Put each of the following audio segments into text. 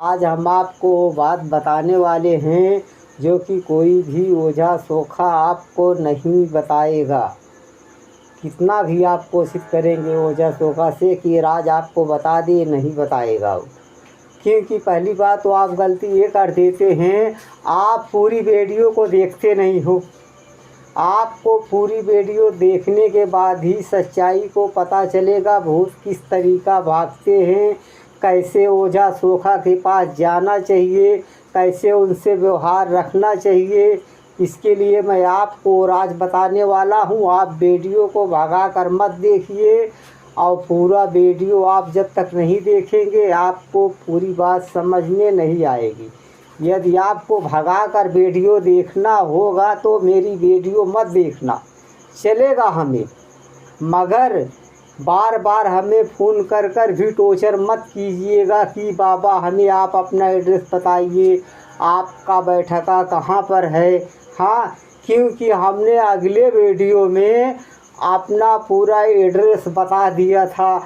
आज हम आपको वो बात बताने वाले हैं जो कि कोई भी ओझा सोखा आपको नहीं बताएगा। कितना भी आप कोशिश करेंगे ओझा सोखा से कि ये राज आपको बता दे, नहीं बताएगा वो। क्योंकि पहली बात तो आप गलती ये कर देते हैं, आप पूरी वीडियो को देखते नहीं हो। आपको पूरी वीडियो देखने के बाद ही सच्चाई को पता चलेगा भूत किस तरीका भागते हैं, कैसे ओझा सोखा के पास जाना चाहिए, कैसे उनसे व्यवहार रखना चाहिए। इसके लिए मैं आपको राज बताने वाला हूँ। आप वीडियो को भगा कर मत देखिए, और पूरा वीडियो आप जब तक नहीं देखेंगे आपको पूरी बात समझ में नहीं आएगी। यदि आपको भगा कर वीडियो देखना होगा तो मेरी वीडियो मत देखना, चलेगा हमें, मगर बार बार हमें फ़ोन कर कर भी टॉर्चर मत कीजिएगा कि बाबा हमें आप अपना एड्रेस बताइए, आपका बैठका कहाँ पर है। हाँ, क्योंकि हमने अगले वीडियो में अपना पूरा एड्रेस बता दिया था,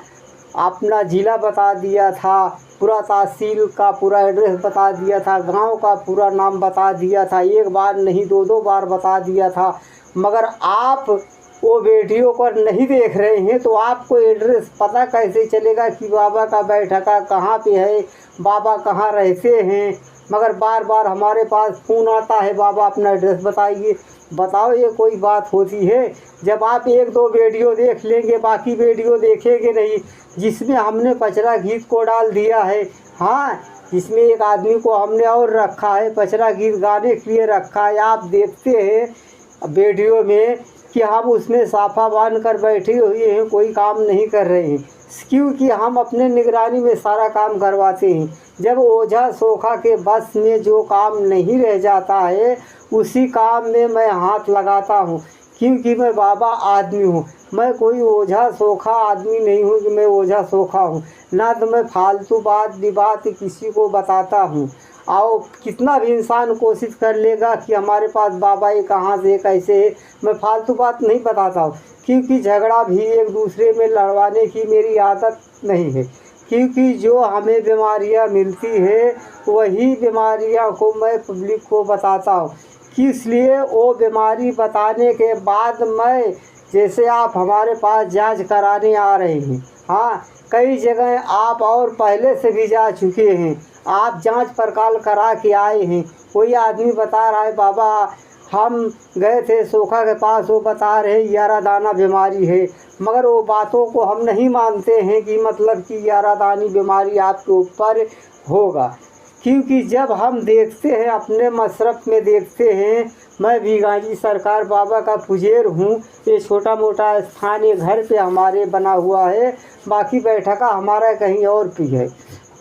अपना ज़िला बता दिया था, पूरा तहसील का पूरा एड्रेस बता दिया था, गांव का पूरा नाम बता दिया था। एक बार नहीं दो बार बता दिया था, मगर आप वो वीडियो को नहीं देख रहे हैं तो आपको एड्रेस पता कैसे चलेगा कि बाबा का बैठका कहाँ पे है, बाबा कहाँ रहते हैं। मगर बार बार हमारे पास फ़ोन आता है, बाबा अपना एड्रेस बताइए। बताओ ये कोई बात होती है? जब आप एक दो वीडियो देख लेंगे बाकी वीडियो देखेंगे नहीं, जिसमें हमने पचरा गीत को डाल दिया है। हाँ, जिसमें एक आदमी को हमने और रखा है, पचरा गीत गाने के लिए रखा है। आप देखते हैं वीडियो में कि हम उसमें साफा बांध कर बैठे हुए हैं, कोई काम नहीं कर रहे हैं, क्योंकि हम अपने निगरानी में सारा काम करवाते हैं। जब ओझा सोखा के बस में जो काम नहीं रह जाता है उसी काम में मैं हाथ लगाता हूँ, क्योंकि मैं बाबा आदमी हूँ। मैं कोई ओझा सोखा आदमी नहीं हूँ कि मैं ओझा सोखा हूँ, ना तो मैं फालतू बात किसी को बताता हूँ। आओ, कितना भी इंसान कोशिश कर लेगा कि हमारे पास बाबा ये कहाँ से कैसे है, मैं फालतू बात नहीं बताता हूँ। क्योंकि झगड़ा भी एक दूसरे में लड़वाने की मेरी आदत नहीं है, क्योंकि जो हमें बीमारियाँ मिलती है वही बीमारियाँ को मैं पब्लिक को बताता हूँ। इसलिए वो बीमारी बताने के बाद मैं, जैसे आप हमारे पास जांच कराने आ रहे हैं, हाँ कई जगह आप और पहले से भी जा चुके हैं, आप जांच पड़ताल करा के आए हैं। कोई आदमी बता रहा है बाबा हम गए थे सोखा के पास, वो बता रहे 11 दाना बीमारी है, मगर वो बातों को हम नहीं मानते हैं कि मतलब कि 11 दानी बीमारी आपके ऊपर होगा। क्योंकि जब हम देखते हैं अपने मशरफ में देखते हैं, मैं भी गाजी सरकार बाबा का पुजेर हूँ। ये छोटा मोटा स्थान ये घर पे हमारे बना हुआ है, बाकी बैठका हमारा कहीं और भी है।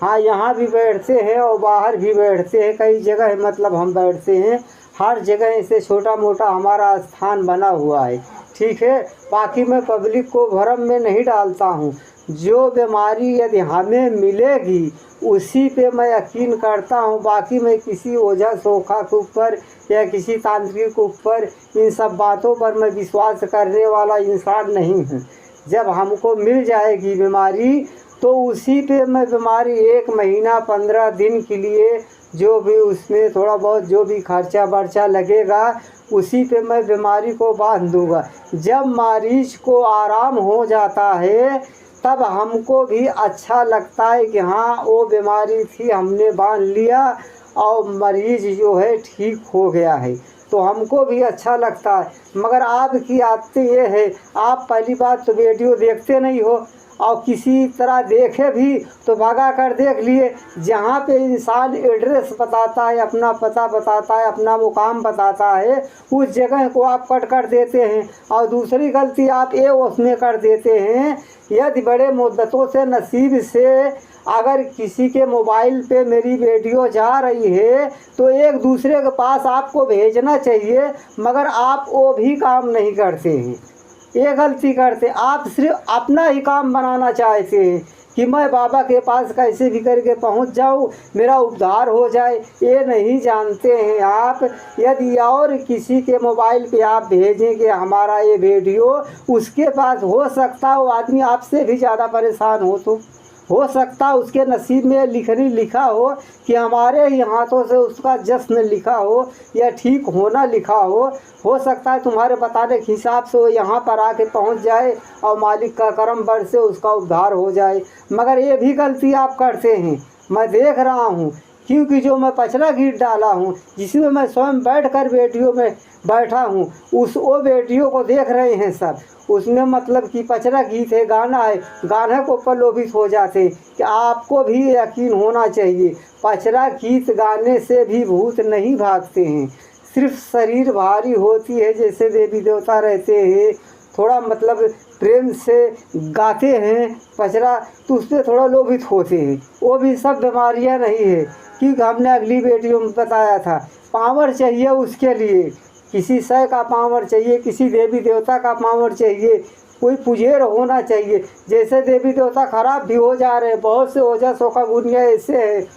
हाँ, यहाँ भी बैठते हैं और बाहर भी बैठते हैं, कई जगह मतलब हम बैठते हैं। हर जगह ऐसे छोटा मोटा हमारा स्थान बना हुआ है, ठीक है। बाकी मैं पब्लिक को भरम में नहीं डालता हूँ। जो बीमारी यदि हमें मिलेगी उसी पे मैं यकीन करता हूँ। बाकी मैं किसी ओझा सोखा के ऊपर या किसी तांत्रिक के ऊपर इन सब बातों पर मैं विश्वास करने वाला इंसान नहीं हूँ। जब हमको मिल जाएगी बीमारी तो उसी पे मैं बीमारी 1 महीना 15 दिन के लिए जो भी उसमें थोड़ा बहुत जो भी खर्चा बर्चा लगेगा उसी पे मैं बीमारी को बांध दूँगा। जब मरीज को आराम हो जाता है तब हमको भी अच्छा लगता है कि हाँ वो बीमारी थी हमने बांध लिया और मरीज जो है ठीक हो गया है, तो हमको भी अच्छा लगता है। मगर आपकी आदत ये है, आप पहली बात तो वीडियो देखते नहीं हो, और किसी तरह देखे भी तो भगा कर देख लिए। जहाँ पे इंसान एड्रेस बताता है, अपना पता बताता है, अपना मुकाम बताता है, उस जगह को आप कट कर देते हैं। और दूसरी गलती आप ये उसमें कर देते हैं, यदि बड़े मुद्दतों से नसीब से अगर किसी के मोबाइल पे मेरी वीडियो जा रही है तो एक दूसरे के पास आपको भेजना चाहिए, मगर आप वो भी काम नहीं करते हैं। ये गलती करते, आप सिर्फ अपना ही काम बनाना चाहते हैं कि मैं बाबा के पास कैसे भी करके पहुंच जाऊं, मेरा उद्धार हो जाए। ये नहीं जानते हैं आप, यदि और किसी के मोबाइल पे आप भेजेंगे हमारा ये वीडियो, उसके पास हो सकता है वो आदमी आपसे भी ज़्यादा परेशान हो सकता है उसके नसीब में लिखा हो कि हमारे ही हाथों से उसका जश्न लिखा हो या ठीक होना लिखा हो सकता है तुम्हारे बताने के हिसाब से वो यहाँ पर आके पहुँच जाए और मालिक का करम बर से उसका उद्धार हो जाए। मगर ये भी गलती आप करते हैं, मैं देख रहा हूँ, क्योंकि जो मैं पचरा गीत डाला हूँ जिसमें मैं स्वयं बैठकर वीडियो में बैठा हूँ, वो वीडियो को देख रहे हैं सब। उसमें मतलब कि पचरा गीत है, गाना है, गाने को प्रलोभित हो जाते कि आपको भी यकीन होना चाहिए पचरा गीत गाने से भी भूत नहीं भागते हैं। सिर्फ शरीर भारी होती है, जैसे देवी देवता रहते हैं, थोड़ा मतलब प्रेम से गाते हैं पचरा तो उससे थोड़ा लोभित होते हैं। वो भी सब बीमारियां नहीं है, क्योंकि हमने अगली वीडियो में बताया था पावर चाहिए उसके लिए, किसी शय का पावर चाहिए, किसी देवी देवता का पावर चाहिए, कोई पुजेर होना चाहिए। जैसे देवी देवता खराब भी हो जा रहे हैं, बहुत से ओझा सोखा गुनिया ऐसे हैं,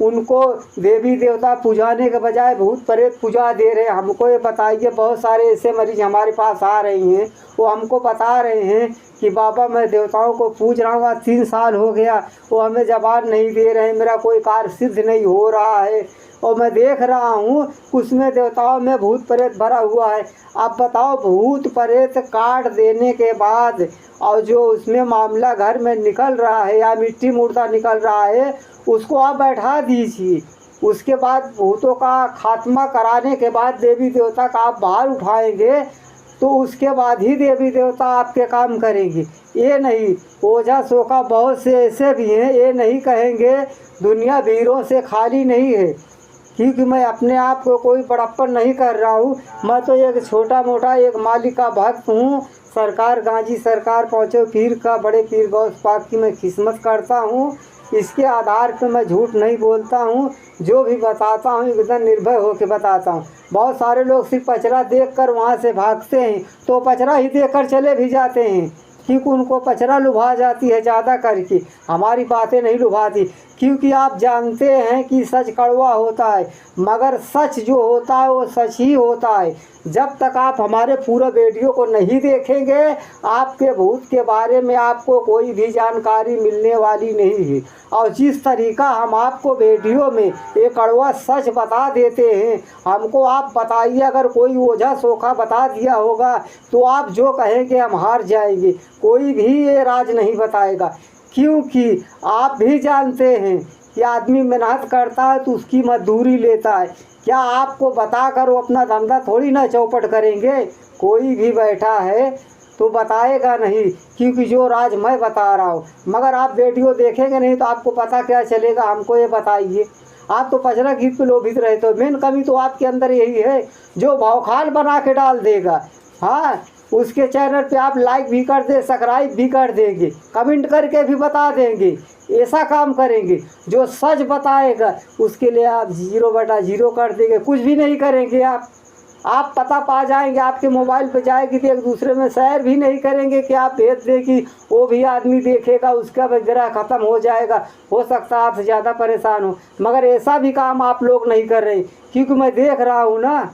उनको देवी देवता पुजाने के बजाय भूत प्रेत पूजा दे रहे हैं। हमको ये बताइए, बहुत सारे ऐसे मरीज हमारे पास आ रही हैं, वो हमको बता रहे हैं कि बाबा मैं देवताओं को पूज रहा हूँ, 3 साल हो गया, वो हमें जवाब नहीं दे रहे हैं, मेरा कोई कार्य सिद्ध नहीं हो रहा है, और मैं देख रहा हूँ उसमें देवताओं में भूत प्रेत भरा हुआ है। अब बताओ, भूत प्रेत काट देने के बाद और जो उसमें मामला घर में निकल रहा है या मिट्टी मुर्दा निकल रहा है, उसको आप बैठा दीजिए। उसके बाद भूतों का खात्मा कराने के बाद देवी देवता का आप बाहर उठाएंगे तो उसके बाद ही देवी देवता आपके काम करेंगे। ये नहीं, ओझा सोखा बहुत से ऐसे भी हैं, ये नहीं कहेंगे दुनिया वीरों से खाली नहीं है, क्योंकि मैं अपने आप को कोई बड़प्पन नहीं कर रहा हूँ। मैं तो एक छोटा मोटा एक मालिक का भक्त हूँ। सरकार गांधी सरकार पहुँचो पीर का, बड़े पीर गौस पाक की मैं खिदमत करता हूँ। इसके आधार पर मैं झूठ नहीं बोलता हूँ, जो भी बताता हूँ एकदम निर्भय होकर बताता हूँ। बहुत सारे लोग सिर्फ पचरा देखकर वहाँ से भागते हैं, तो पचरा ही देखकर चले भी जाते हैं, क्योंकि उनको पचरा लुभा जाती है ज़्यादा करके, हमारी बातें नहीं लुभाती। क्योंकि आप जानते हैं कि सच कड़वा होता है, मगर सच जो होता है वो सच ही होता है। जब तक आप हमारे पूरा वीडियो को नहीं देखेंगे, आपके भूत के बारे में आपको कोई भी जानकारी मिलने वाली नहीं है। और जिस तरीका हम आपको वीडियो में एक कड़वा सच बता देते हैं, हमको आप बताइए, अगर कोई ओझा सोखा बता दिया होगा तो आप जो कहेंगे हम हार जाएंगे, कोई भी ये राज नहीं बताएगा। क्योंकि आप भी जानते हैं कि आदमी मेहनत करता है तो उसकी मजदूरी लेता है। क्या आपको बताकर वो अपना धंधा थोड़ी ना चौपट करेंगे? कोई भी बैठा है तो बताएगा नहीं, क्योंकि जो राज मैं बता रहा हूँ। मगर आप वीडियो देखेंगे नहीं तो आपको पता क्या चलेगा? हमको ये बताइए। आप तो पचरा गीत पे लोभित रहते हो। मेन कमी तो आपके अंदर यही है, जो भावखाल बना के डाल देगा। हाँ, उसके चैनल पे आप लाइक भी कर दे, सब्सक्राइब भी कर देंगे, कमेंट करके भी बता देंगे। ऐसा काम करेंगे। जो सच बताएगा उसके लिए आप 0/0 कर देंगे, कुछ भी नहीं करेंगे। आप पता पा जाएंगे, आपके मोबाइल पे जाएगी तो एक दूसरे में शेयर भी नहीं करेंगे कि आप भेज दें कि वो भी आदमी देखेगा, उसका वगैरह ख़त्म हो जाएगा। हो सकता है आपसे ज़्यादा परेशान हो, मगर ऐसा भी काम आप लोग नहीं कर रहे, क्योंकि मैं देख रहा हूँ ना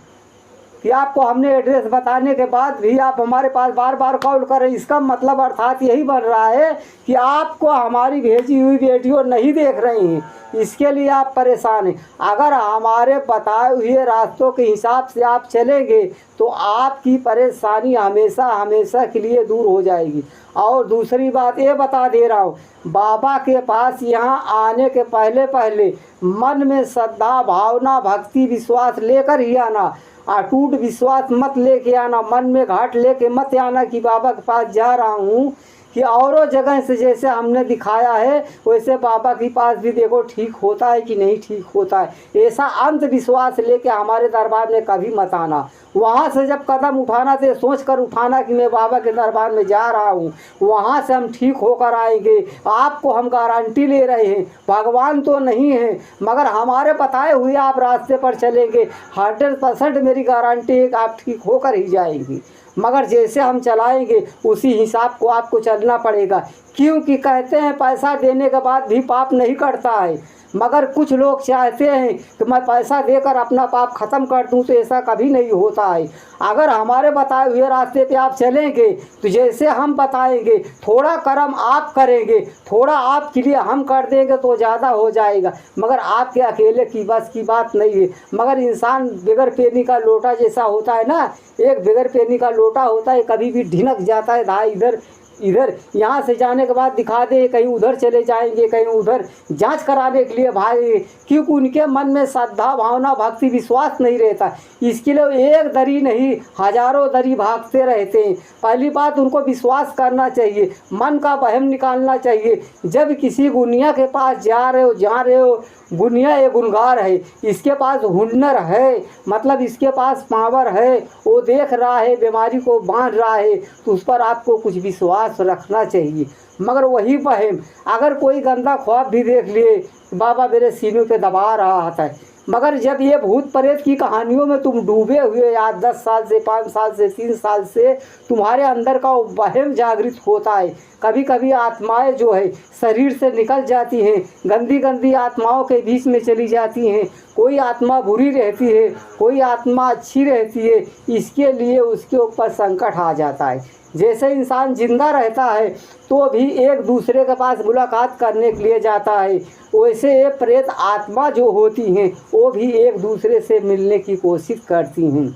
कि आपको हमने एड्रेस बताने के बाद भी आप हमारे पास बार बार कॉल कर रहे हैं। इसका मतलब अर्थात यही बन रहा है कि आपको हमारी भेजी हुई वीडियो नहीं देख रहे हैं, इसके लिए आप परेशान हैं। अगर हमारे बताए हुए रास्तों के हिसाब से आप चलेंगे तो आपकी परेशानी हमेशा हमेशा के लिए दूर हो जाएगी। और दूसरी बात ये बता दे रहा हूँ, बाबा के पास यहाँ आने के पहले पहले मन में श्रद्धा भावना भक्ति विश्वास लेकर ही आना। अटूट विश्वास मत लेके आना, मन में घाट लेके मत आना कि बाबा के पास जा रहा हूँ, कि औरों जगह से जैसे हमने दिखाया है वैसे बाबा के पास भी देखो ठीक होता है कि नहीं ठीक होता है। ऐसा अंधविश्वास लेके हमारे दरबार में कभी मत आना। वहाँ से जब कदम उठाना तो सोच कर उठाना कि मैं बाबा के दरबार में जा रहा हूँ, वहाँ से हम ठीक होकर आएंगे। आपको हम गारंटी ले रहे हैं, भगवान तो नहीं है मगर हमारे बताए हुए आप रास्ते पर चलेंगे, 100% मेरी गारंटी है कि आप ठीक होकर ही जाएंगे। मगर जैसे हम चलाएंगे उसी हिसाब को आपको चलना पड़ेगा, क्योंकि कहते हैं पैसा देने के बाद भी पाप नहीं कटता है। मगर कुछ लोग चाहते हैं कि मैं पैसा देकर अपना पाप ख़त्म कर दूं, तो ऐसा कभी नहीं होता है। अगर हमारे बताए हुए रास्ते पे आप चलेंगे तो जैसे हम बताएंगे, थोड़ा कर्म आप करेंगे, थोड़ा आपके लिए हम कर देंगे तो ज़्यादा हो जाएगा, मगर आपके अकेले की बस की बात नहीं है। मगर इंसान बगैर पेनी का लोटा जैसा होता है ना, एक बगैर पेनी का लोटा होता है, कभी भी ढिनक जाता है, धाय इधर इधर, यहाँ से जाने के बाद दिखा दे कहीं उधर चले जाएंगे, कहीं उधर जांच कराने के लिए भाई, क्योंकि उनके मन में श्रद्धा भावना भक्ति विश्वास नहीं रहता। इसके लिए एक दरी नहीं हजारों दरी भागते रहते हैं। पहली बात उनको विश्वास करना चाहिए, मन का वहम निकालना चाहिए। जब किसी गुनिया के पास जा रहे हो, गुनिया एक गुनगार है, इसके पास हुनर है, मतलब इसके पास पावर है, वो देख रहा है, बीमारी को बांध रहा है, तो उस पर आपको कुछ विश्वास रखना चाहिए। मगर वही वहम, अगर कोई गंदा ख्वाब भी देख लिए, बाबा मेरे सीनों पे दबा रहा है, मगर जब ये भूत प्रेत की कहानियों में तुम डूबे हुए आज 10 साल से, 5 साल से, 3 साल से, तुम्हारे अंदर का वहम जागृत होता है। कभी कभी आत्माएं जो है शरीर से निकल जाती हैं, गंदी गंदी आत्माओं के बीच में चली जाती हैं। कोई आत्मा बुरी रहती है, कोई आत्मा अच्छी रहती है, इसके लिए उसके ऊपर संकट आ जाता है। जैसे इंसान जिंदा रहता है तो भी एक दूसरे के पास मुलाकात करने के लिए जाता है, वैसे ये प्रेत आत्मा जो होती हैं वो भी एक दूसरे से मिलने की कोशिश करती हैं।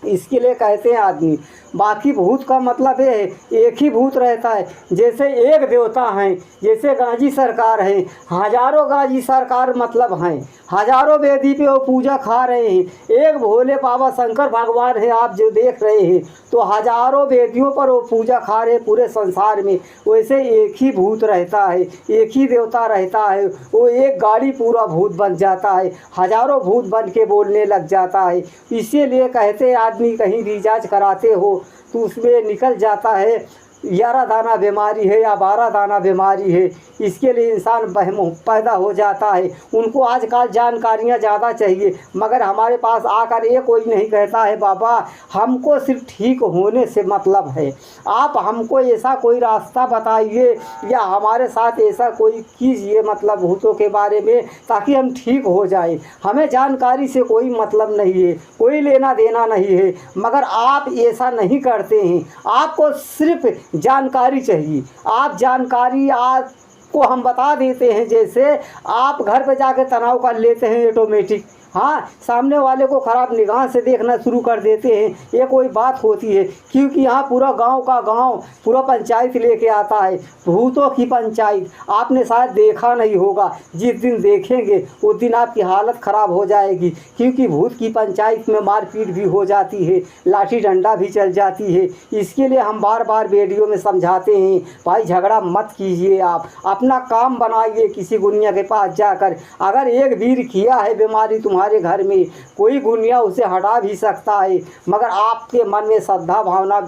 इसके लिए कहते हैं आदमी, बाकी भूत का मतलब ये है एक ही भूत रहता है। जैसे एक देवता हैं, जैसे गाजी सरकार हैं, हजारों गाजी सरकार मतलब हैं, हजारों वेदी पे वो पूजा खा रहे हैं। एक भोले बाबा शंकर भगवान है, आप जो देख रहे हैं, तो हजारों वेदियों पर वो पूजा खा रहे पूरे संसार में। वैसे एक ही भूत रहता है, एक ही देवता रहता है, वो एक गाड़ी पूरा भूत बन जाता है, हजारों भूत बन के बोलने लग जाता है। इसीलिए कहते आदमी कहीं भी जांच कराते हो तो उसमें निकल जाता है 11 दाना बीमारी है या 12 दाना बीमारी है। इसके लिए इंसान वहम पैदा हो जाता है। उनको आजकल जानकारियाँ ज़्यादा चाहिए, मगर हमारे पास आकर ये कोई नहीं कहता है बाबा हमको सिर्फ ठीक होने से मतलब है, आप हमको ऐसा कोई रास्ता बताइए या हमारे साथ ऐसा कोई कीजिए, मतलब भूतों के बारे में, ताकि हम ठीक हो जाए। हमें जानकारी से कोई मतलब नहीं है, कोई लेना देना नहीं है, मगर आप ऐसा नहीं करते हैं। आपको सिर्फ जानकारी चाहिए। आप जानकारी को हम बता देते हैं, जैसे आप घर पे जाके तनाव कर लेते हैं ऑटोमेटिक, हाँ, सामने वाले को ख़राब निगाह से देखना शुरू कर देते हैं। ये कोई बात होती है, क्योंकि यहाँ पूरा गांव का गांव पूरा पंचायत लेके आता है, भूतों की पंचायत। आपने शायद देखा नहीं होगा, जिस दिन देखेंगे उस दिन आपकी हालत ख़राब हो जाएगी, क्योंकि भूत की पंचायत में मारपीट भी हो जाती है, लाठी डंडा भी चल जाती है। इसके लिए हम बार बार वीडियो में समझाते हैं, भाई झगड़ा मत कीजिए, आप अपना काम बनाइए। किसी गुनिया के पास जाकर अगर एक वीर किया है बीमारी तुम्हारे घर में, कोई गुनिया उसे हटा भी सकता है, मगर आपके मन में श्रद्धा भावना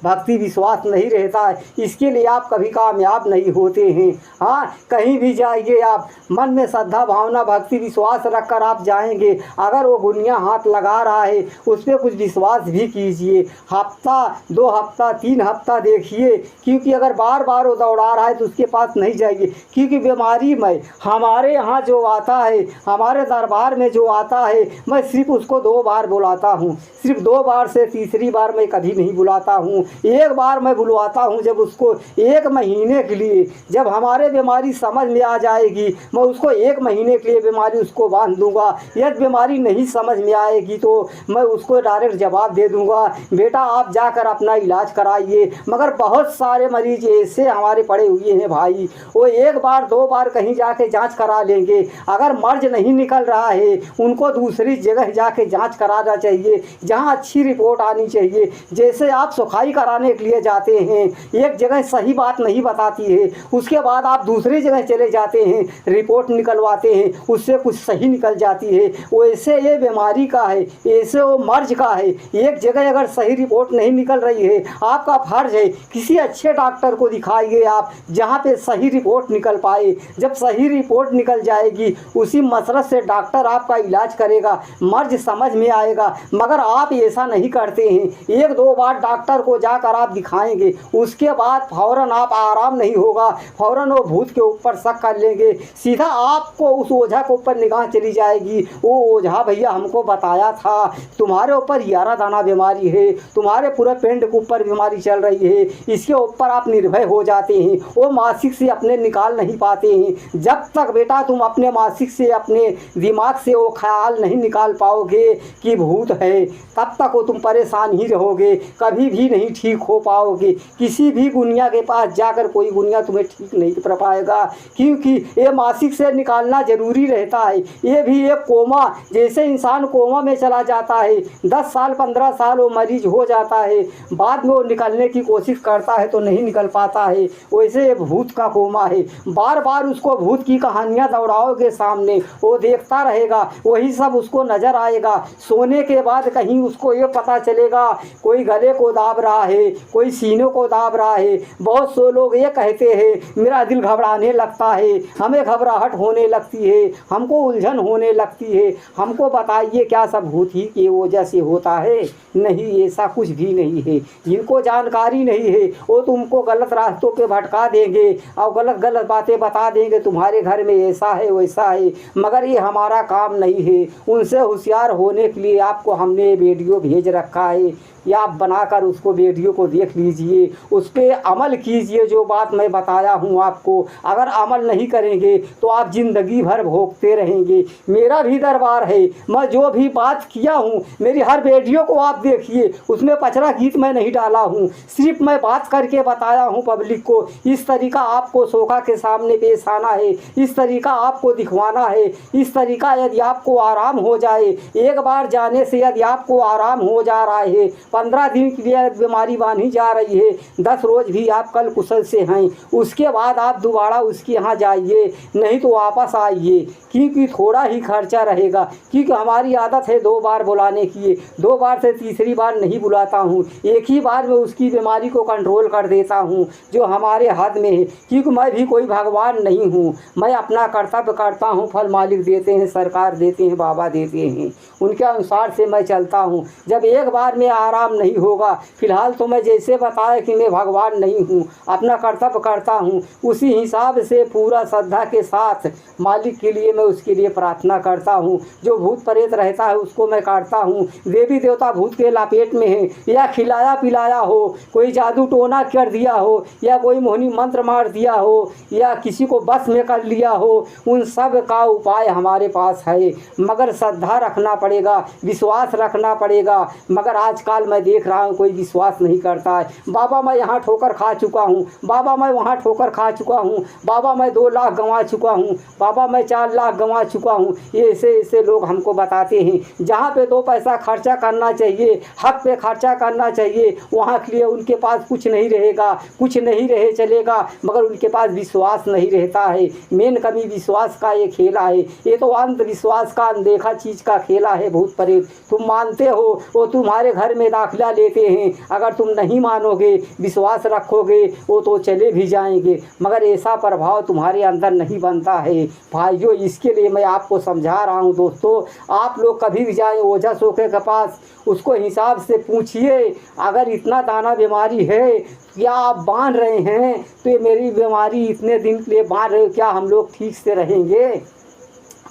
भक्ति विश्वास नहीं रहता है, इसके लिए आप कभी कामयाब नहीं होते हैं। हाँ, कहीं भी जाइए आप मन में श्रद्धा भावना भक्ति विश्वास रखकर आप जाएंगे। अगर वो गुनिया हाथ लगा रहा है उस पर कुछ विश्वास भी कीजिए, हफ्ता 2 हफ्ता 3 हफ्ता देखिए, क्योंकि अगर बार बार वो दौड़ा रहा है तो उसके पास नहीं जाइए। क्योंकि बीमारी में हमारे यहाँ जो आता है, हमारे दरबार में जो आता है, मैं सिर्फ उसको 2 बार बुलाता हूँ, सिर्फ 2 बार से तीसरी बार मैं कभी नहीं बुलाता हूँ। एक बार मैं बुलवाता हूँ, जब उसको 1 महीने के लिए, जब हमारे बीमारी समझ में आ जाएगी, मैं उसको 1 महीने के लिए बीमारी उसको बांध दूंगा। यदि बीमारी नहीं समझ में आएगी तो मैं उसको डायरेक्ट जवाब दे दूंगा, बेटा आप जाकर अपना इलाज कराइए। मगर बहुत सारे मरीज ऐसे हमारे पड़े हुए हैं भाई, वो 1 बार 2 बार कहीं जाके जांच करा लेंगे, अगर मर्ज नहीं निकल रहा है उनको दूसरी जगह जाके जांच कराना चाहिए, जहां अच्छी रिपोर्ट आनी चाहिए। जैसे आप सफाई कराने के लिए जाते हैं, एक जगह सही बात नहीं बताती है, उसके बाद आप दूसरी जगह चले जाते हैं, रिपोर्ट निकलवाते हैं, उससे कुछ सही निकल जाती है। वैसे ये बीमारी का है, ऐसे वो मर्ज का है। एक जगह अगर सही रिपोर्ट नहीं निकल रही है, आपका फर्ज है किसी अच्छे डॉक्टर को दिखाइए आप, जहाँ पे सही रिपोर्ट निकल पाए। जब सही रिपोर्ट निकल जाएगी उसी मसरत से डॉक्टर आपका इलाज करेगा, मर्ज समझ में आएगा। मगर आप ऐसा नहीं करते हैं, 1-2 बार डॉक्टर को जाकर आप दिखाएंगे, उसके बाद फ़ौरन आप आराम नहीं होगा, फ़ौरन वो भूत के ऊपर शक कर लेंगे, सीधा आपको उस ओझा के ऊपर निगाह चली जाएगी। वो ओझा भैया हमको बताया था तुम्हारे ऊपर 11 दाना बीमारी है, तुम्हारे पूरे पेट के ऊपर बीमारी चल रही है, इसके ऊपर आप निर्भय हो जाते हैं, वो मासिक से अपने निकाल नहीं पाते हैं। जब तक बेटा तुम अपने मासिक से, अपने दिमाग से वो ख्याल नहीं निकाल पाओगे कि भूत है, तब तक वो तुम परेशान ही रहोगे, कभी भी नहीं ठीक हो पाओगे। किसी भी गुनिया के पास जाकर कोई गुनिया तुम्हें ठीक नहीं कर पाएगा, क्योंकि ये मासिक से निकालना ज़रूरी रहता है। ये भी एक कोमा, जैसे इंसान कोमा में चला जाता है, 10 साल 15 साल वो मरीज हो जाता है, बाद में वो निकलने की कोशिश करता है तो नहीं निकल पाता है, वैसे ये भूत का कोमा है। बार बार उसको भूत की कहानियाँ दौड़ाओगे सामने, वो देखता रहेगा, वही सब उसको नज़र आएगा। सोने के बाद कहीं उसको ये पता चलेगा कोई गले को दाब रहा है, कोई सीने को दाब रहा है। बहुत से लोग ये कहते हैं मेरा दिल घबराने लगता है, हमें घबराहट होने लगती है, हमको उलझन होने लगती है। हमको बताइए क्या सब भूत ही की वजह से होता है? नहीं, ऐसा कुछ भी नहीं है। जिनको जानकारी नहीं है वो तुमको गलत रास्तों पे भटका देंगे और गलत गलत बातें बता देंगे, तुम्हारे घर में ऐसा है वैसा है, मगर ये हमारा काम नहीं है। उनसे होशियार होने के लिए आपको हमने वीडियो भेज रखा है, या आप बनाकर उसको वीडियो को देख लीजिए, उस पर अमल कीजिए। जो बात मैं बताया हूँ आपको, अगर अमल नहीं करेंगे तो आप ज़िंदगी भर भोगते रहेंगे। मेरा भी दरबार है, मैं जो भी बात किया हूँ मेरी हर वीडियो को आप देखिए, उसमें पचरा गीत मैं नहीं डाला हूँ, सिर्फ मैं बात करके बताया हूँ पब्लिक को। इस तरीका आपको शोका के सामने पेश आना है, इस तरीका आपको दिखवाना है। इस तरीका यदि आपको आराम हो जाए, एक बार जाने से यदि आपको आराम हो जा रहा है, 15 दिन के लिए बीमारी बांधी जा रही है, 10 रोज़ भी आप कल कुशल से हैं, उसके बाद आप दोबारा उसके यहाँ जाइए, नहीं तो वापस आइए, क्योंकि थोड़ा ही खर्चा रहेगा। क्योंकि हमारी आदत है 2 बार बुलाने की, 2 बार से तीसरी बार नहीं बुलाता हूँ, एक ही बार में उसकी बीमारी को कंट्रोल कर देता हूँ जो हमारे हाथ में है। क्योंकि मैं भी कोई भगवान नहीं हूँ, मैं अपना कर्तव्य करता हूँ, फल मालिक देते हैं, सरकार देते हैं, बाबा देते हैं, उनके अनुसार से मैं चलता हूँ। जब एक बार में आराम नहीं होगा, फिलहाल तो मैं जैसे बताया कि मैं भगवान नहीं हूँ, अपना कर्तव्य करता हूँ, उसी हिसाब से पूरा श्रद्धा के साथ मालिक के लिए मैं उसके लिए प्रार्थना करता हूँ। जो भूत प्रेत रहता है उसको मैं काटता हूँ। देवी देवता भूत के लपेट में है, या खिलाया पिलाया हो, कोई जादू टोना कर दिया हो, या कोई मोहनी मंत्र मार दिया हो, या किसी को बस में कर लिया हो, उन सब का उपाय हमारे पास है। मगर श्रद्धा रखना पड़ेगा, विश्वास रखना पड़ेगा। मगर आजकल मैं देख रहा हूँ कोई विश्वास नहीं करता है। बाबा मैं यहाँ ठोकर खा चुका हूँ, बाबा मैं वहाँ ठोकर खा चुका हूँ, बाबा मैं 2 लाख गंवा चुका हूँ, बाबा मैं 4 लाख गंवा चुका हूँ। ये ऐसे लोग हमको बताते हैं। जहाँ पे 2 पैसा खर्चा करना चाहिए, हक पे खर्चा करना चाहिए, वहाँ के लिए उनके पास कुछ नहीं रहेगा, कुछ नहीं रहे चलेगा, मगर उनके पास विश्वास नहीं रहता है। मेन कमी विश्वास का ये खेला है। ये तो अंधविश्वास का, अनदेखा चीज़ का खेला है भूत प्रेत। तुम मानते हो वो तुम्हारे घर में दाखिला लेते हैं, अगर तुम नहीं मानोगे, विश्वास रखोगे, वो तो चले भी जाएंगे, मगर ऐसा प्रभाव तुम्हारे अंदर नहीं बनता है भाइयों। इसके लिए मैं आपको समझा रहा हूँ दोस्तों, आप लोग कभी भी जाएं ओझा सोखे के पास, उसको हिसाब से पूछिए, अगर इतना दाना बीमारी है क्या आप बांध रहे हैं, तो ये मेरी बीमारी इतने दिन के लिए बांध रहे हो, क्या हम लोग ठीक से रहेंगे?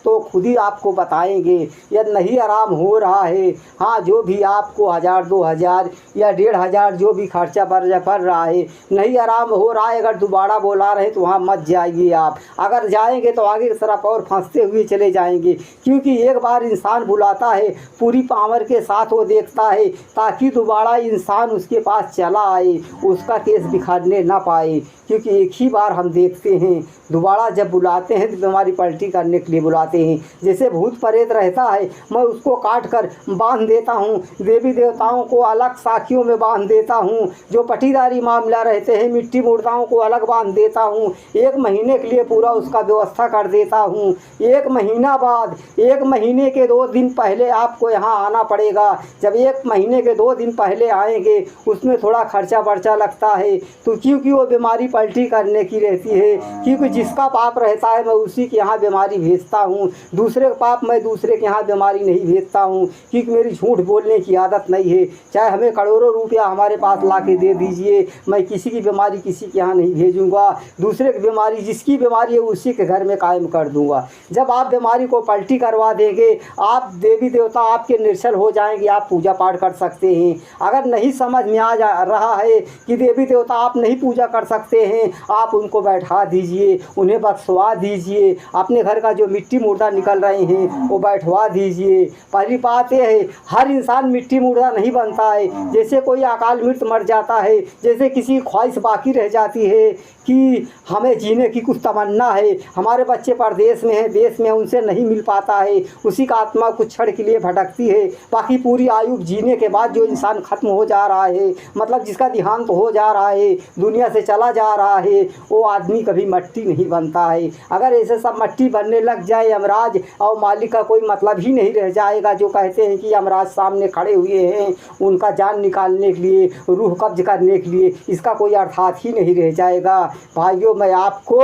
तो खुद ही आपको बताएंगे। यदि नहीं आराम हो रहा है, हाँ, जो भी आपको 1000 2000 या 1500 जो भी खर्चा पड़ रहा है, नहीं आराम हो रहा है, अगर दोबारा बुला रहे तो वहाँ मत जाइए आप। अगर जाएंगे तो आगे की तरफ और फंसते हुए चले जाएंगे। क्योंकि एक बार इंसान बुलाता है, पूरी पावर के साथ वो देखता है, ताकि दोबारा इंसान उसके पास चला आए, उसका केस बिखारने ना पाए। क्योंकि एक ही बार हम देखते हैं, दोबारा जब बुलाते हैं तो हमारी पलटी करने के लिए बुलाते हैं। जैसे भूत प्रेत रहता है, मैं उसको काट कर बांध देता हूँ, देवी देवताओं को अलग साखियों में बांध देता हूँ। जो पटीदारी मामला रहते हैं, मिट्टी मुर्दाओं को अलग बांध देता हूँ। 1 महीने के लिए पूरा उसका व्यवस्था कर देता हूँ। 1 महीना बाद, 1 महीने के 2 दिन पहले आपको यहाँ आना पड़ेगा। जब 1 महीने के 2 दिन पहले आएंगे, उसमें थोड़ा खर्चा बर्चा लगता है, तो क्योंकि वो बीमारी पलटी करने की रहती है। क्योंकि जिसका पाप रहता है मैं उसी के यहाँ बीमारी भेजता हूँ। हूँ। दूसरे का पाप मैं दूसरे के यहाँ बीमारी नहीं भेजता हूँ, क्योंकि मेरी झूठ बोलने की आदत नहीं है। चाहे हमें करोड़ों रुपया हमारे पास ला के दे दीजिए, मैं किसी की बीमारी किसी के यहाँ नहीं भेजूँगा। दूसरे की बीमारी, जिसकी बीमारी है उसी के घर में कायम कर दूँगा। जब आप बीमारी को पलटी करवा देंगे, आप देवी देवता आपके निर्छल हो जाएंगे, आप पूजा पाठ कर सकते हैं। अगर नहीं समझ में आ जा रहा है कि देवी देवता आप नहीं पूजा कर सकते हैं, आप उनको बैठा दीजिए, उन्हें बख्शवा दीजिए। अपने घर का जो मिट्टी मुर्दा निकल रहे हैं वो बैठवा दीजिए। पहली बात यह है, हर इंसान मिट्टी मुर्दा नहीं बनता है। जैसे कोई अकाल मृत्यु मर जाता है, जैसे किसी की ख्वाहिश बाकी रह जाती है कि हमें जीने की कुछ तमन्ना है, हमारे बच्चे परदेश में हैं, देश में उनसे नहीं मिल पाता है, उसी का आत्मा कुछ क्षण के लिए भटकती है। बाकी पूरी आयु जीने के बाद जो इंसान ख़त्म हो जा रहा है, मतलब जिसका देहांत हो जा रहा है, दुनिया से चला जा रहा है, वो आदमी कभी मट्टी नहीं बनता है। अगर ऐसे सब मट्टी बनने लग जाए, यमराज और मालिक का कोई मतलब ही नहीं रह जाएगा। जो कहते हैं कि यमराज सामने खड़े हुए हैं उनका जान निकालने के लिए, रूह कब्ज करने के लिए, इसका कोई अर्थात ही नहीं रह जाएगा। भाइयों, मैं आपको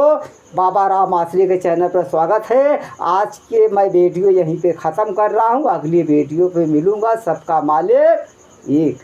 बाबा राम आश्रय के चैनल पर स्वागत है। आज के मैं वीडियो यहीं पे ख़त्म कर रहा हूँ, अगली वीडियो पे मिलूँगा। सबका मालिक एक है।